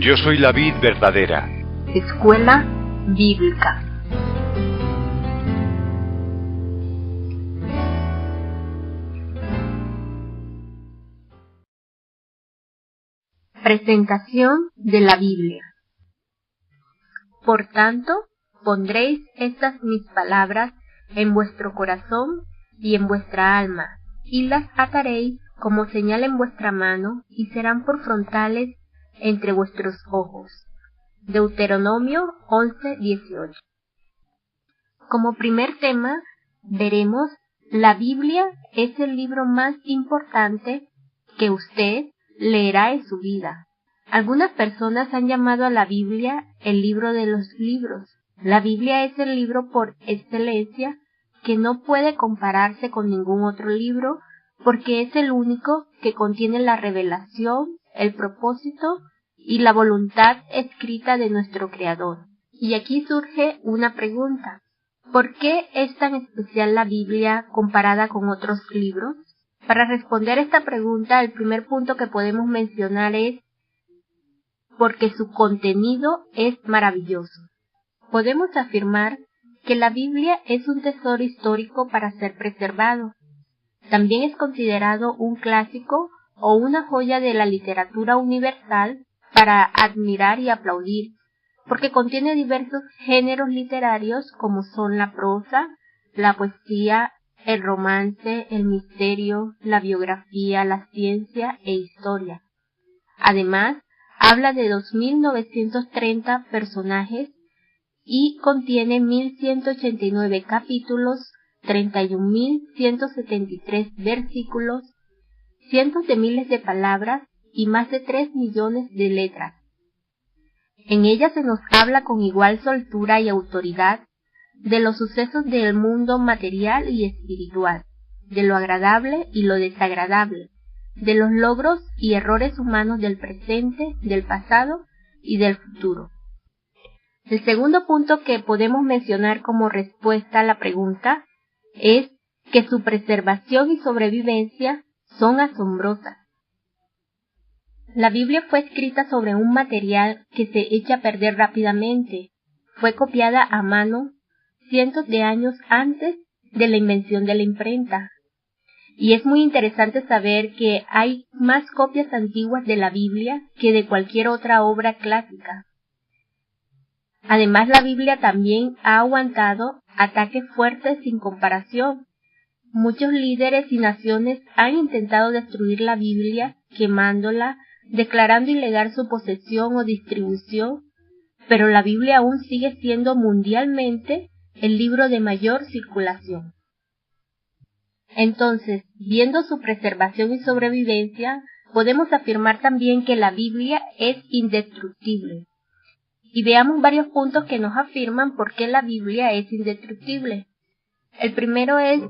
Yo soy la vid verdadera. Escuela Bíblica. Presentación de la Biblia. Por tanto, pondréis estas mis palabras en vuestro corazón y en vuestra alma, y las ataréis como señal en vuestra mano, y serán por frontales entre vuestros ojos. Deuteronomio 11:18. Como primer tema, veremos la Biblia es el libro más importante que usted leerá en su vida. Algunas personas han llamado a la Biblia el libro de los libros. La Biblia es el libro por excelencia que no puede compararse con ningún otro libro porque es el único que contiene la revelación, el propósito y la voluntad escrita de nuestro Creador. Y aquí surge una pregunta. ¿Por qué es tan especial la Biblia comparada con otros libros? Para responder esta pregunta, el primer punto que podemos mencionar es porque su contenido es maravilloso. Podemos afirmar que la Biblia es un tesoro histórico para ser preservado. También es considerado un clásico o una joya de la literatura universal para admirar y aplaudir, porque contiene diversos géneros literarios como son la prosa, la poesía, el romance, el misterio, la biografía, la ciencia e historia. Además, habla de 2.930 personajes y contiene 1.189 capítulos, 31.173 versículos, cientos de miles de palabras y más de 3 millones de letras. En ella se nos habla con igual soltura y autoridad de los sucesos del mundo material y espiritual, de lo agradable y lo desagradable, de los logros y errores humanos del presente, del pasado y del futuro. El segundo punto que podemos mencionar como respuesta a la pregunta es que su preservación y sobrevivencia son asombrosas. La Biblia fue escrita sobre un material que se echa a perder rápidamente. Fue copiada a mano cientos de años antes de la invención de la imprenta. Y es muy interesante saber que hay más copias antiguas de la Biblia que de cualquier otra obra clásica. Además, la Biblia también ha aguantado ataques fuertes sin comparación. Muchos líderes y naciones han intentado destruir la Biblia, quemándola, declarando ilegal su posesión o distribución, pero la Biblia aún sigue siendo mundialmente el libro de mayor circulación. Entonces, viendo su preservación y sobrevivencia, podemos afirmar también que la Biblia es indestructible. Y veamos varios puntos que nos afirman por qué la Biblia es indestructible. El primero es,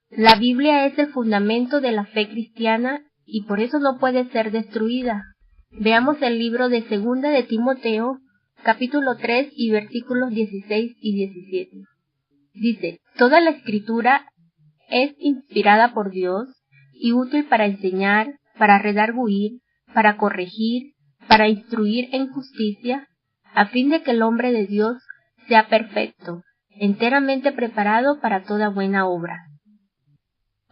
la Biblia es el fundamento de la fe cristiana y por eso no puede ser destruida. Veamos el libro de Segunda de Timoteo, capítulo 3 y versículos 16 y 17. Dice, toda la escritura es inspirada por Dios y útil para enseñar, para redarguir, para corregir, para instruir en justicia, a fin de que el hombre de Dios sea perfecto, enteramente preparado para toda buena obra.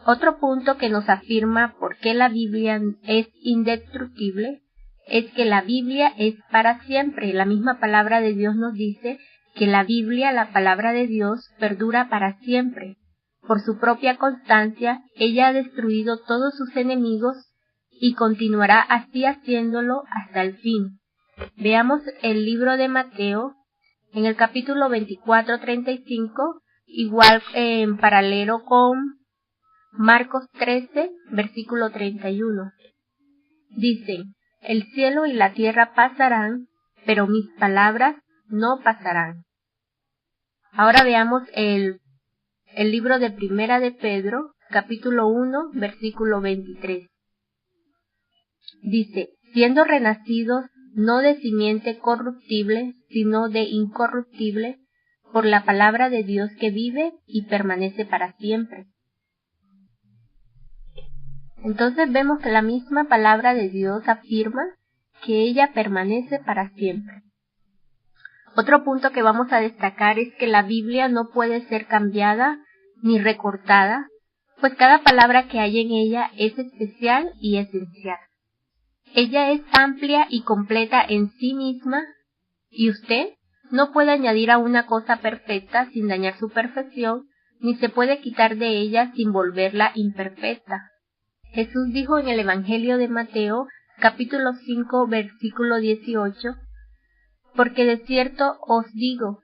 Otro punto que nos afirma por qué la Biblia es indestructible es que la Biblia es para siempre. La misma palabra de Dios nos dice que la Biblia, la palabra de Dios, perdura para siempre. Por su propia constancia, ella ha destruido todos sus enemigos y continuará así haciéndolo hasta el fin. Veamos el libro de Mateo, en el capítulo 24:35, igual en paralelo con Marcos 13, versículo 31. Dice, el cielo y la tierra pasarán, pero mis palabras no pasarán. Ahora veamos el libro de Primera de Pedro, capítulo 1, versículo 23. Dice, siendo renacidos no de simiente corruptible, sino de incorruptible, por la palabra de Dios que vive y permanece para siempre. Entonces vemos que la misma palabra de Dios afirma que ella permanece para siempre. Otro punto que vamos a destacar es que la Biblia no puede ser cambiada ni recortada, pues cada palabra que hay en ella es especial y esencial. Ella es amplia y completa en sí misma, y usted no puede añadir a una cosa perfecta sin dañar su perfección, ni se puede quitar de ella sin volverla imperfecta. Jesús dijo en el Evangelio de Mateo, capítulo 5, versículo 18, porque de cierto os digo,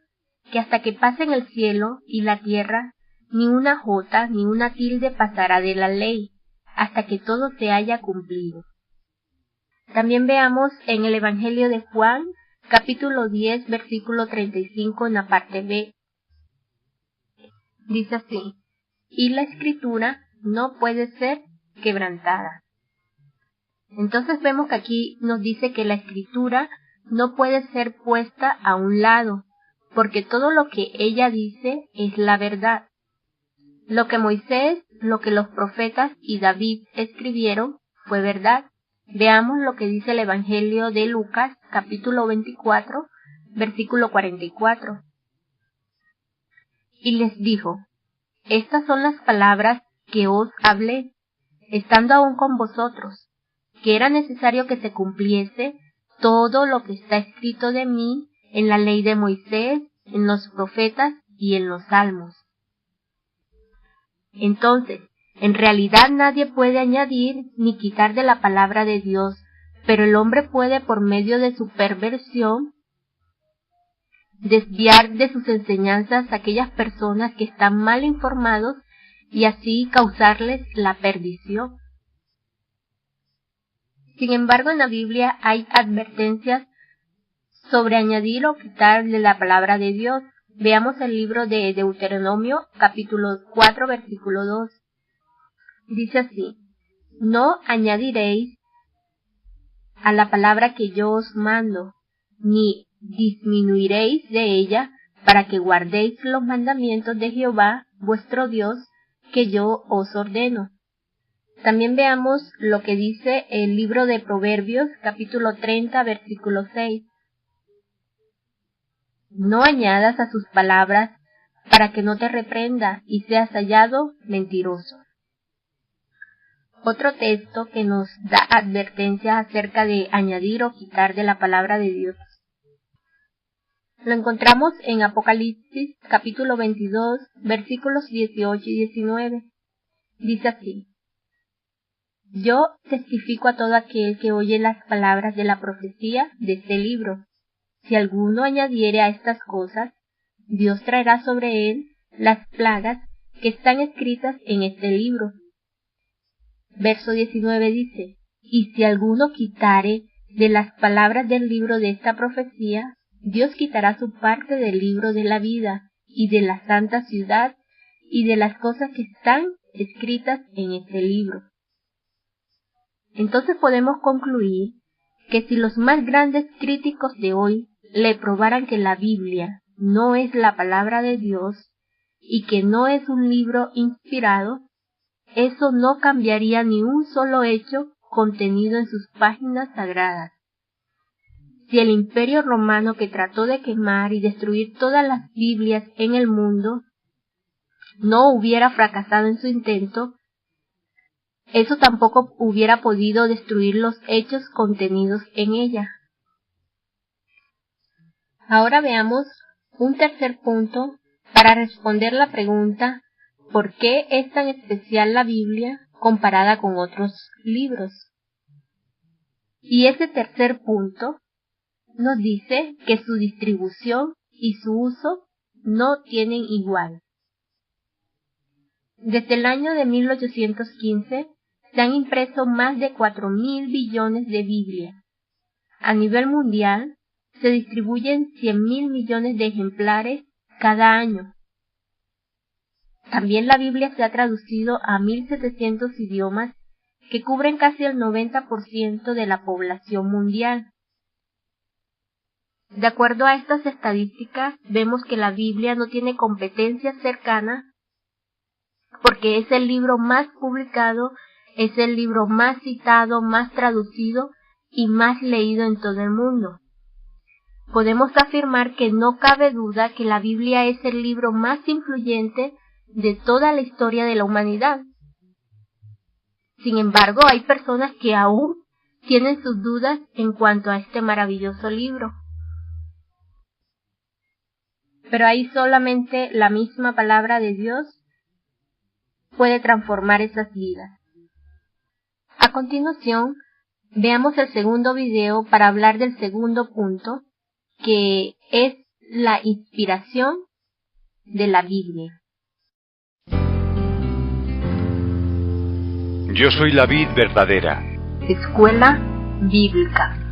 que hasta que pasen el cielo y la tierra, ni una jota ni una tilde pasará de la ley, hasta que todo se haya cumplido. También veamos en el Evangelio de Juan, capítulo 10, versículo 35 en la parte B. Dice así, y la Escritura no puede ser quebrantada. Entonces vemos que aquí nos dice que la Escritura no puede ser puesta a un lado, porque todo lo que ella dice es la verdad. Lo que Moisés, lo que los profetas y David escribieron fue verdad. Veamos lo que dice el Evangelio de Lucas, capítulo 24, versículo 44. Y les dijo, estas son las palabras que os hablé, estando aún con vosotros, que era necesario que se cumpliese todo lo que está escrito de mí en la ley de Moisés, en los profetas y en los salmos. Entonces, en realidad nadie puede añadir ni quitar de la palabra de Dios, pero el hombre puede, por medio de su perversión, desviar de sus enseñanzas a aquellas personas que están mal informados y así causarles la perdición. Sin embargo, en la Biblia hay advertencias sobre añadir o quitar de la palabra de Dios. Veamos el libro de Deuteronomio, capítulo 4, versículo 2. Dice así, no añadiréis a la palabra que yo os mando, ni disminuiréis de ella, para que guardéis los mandamientos de Jehová, vuestro Dios, que yo os ordeno. También veamos lo que dice el libro de Proverbios, capítulo 30, versículo 6. No añadas a sus palabras, para que no te reprenda y seas hallado mentiroso. Otro texto que nos da advertencia acerca de añadir o quitar de la palabra de Dios. Lo encontramos en Apocalipsis, capítulo 22, versículos 18 y 19. Dice así, yo testifico a todo aquel que oye las palabras de la profecía de este libro. Si alguno añadiere a estas cosas, Dios traerá sobre él las plagas que están escritas en este libro. Verso 19 dice, y si alguno quitare de las palabras del libro de esta profecía, Dios quitará su parte del libro de la vida y de la santa ciudad y de las cosas que están escritas en este libro. Entonces podemos concluir que si los más grandes críticos de hoy le probaran que la Biblia no es la palabra de Dios y que no es un libro inspirado, eso no cambiaría ni un solo hecho contenido en sus páginas sagradas. Si el Imperio Romano, que trató de quemar y destruir todas las Biblias en el mundo, no hubiera fracasado en su intento, eso tampoco hubiera podido destruir los hechos contenidos en ella. Ahora veamos un tercer punto para responder la pregunta ¿por qué es tan especial la Biblia comparada con otros libros? Y ese tercer punto nos dice que su distribución y su uso no tienen igual. Desde el año de 1815 se han impreso más de 4.000 billones de Biblias. A nivel mundial se distribuyen 100.000 millones de ejemplares cada año. También la Biblia se ha traducido a 1.700 idiomas que cubren casi el 90% de la población mundial. De acuerdo a estas estadísticas, vemos que la Biblia no tiene competencia cercana porque es el libro más publicado, es el libro más citado, más traducido y más leído en todo el mundo. Podemos afirmar que no cabe duda que la Biblia es el libro más influyente de toda la historia de la humanidad. Sin embargo, hay personas que aún tienen sus dudas en cuanto a este maravilloso libro. Pero ahí solamente la misma palabra de Dios puede transformar esas vidas. A continuación, veamos el segundo video para hablar del segundo punto, que es la inspiración de la Biblia. Yo soy la vid verdadera. Escuela Bíblica.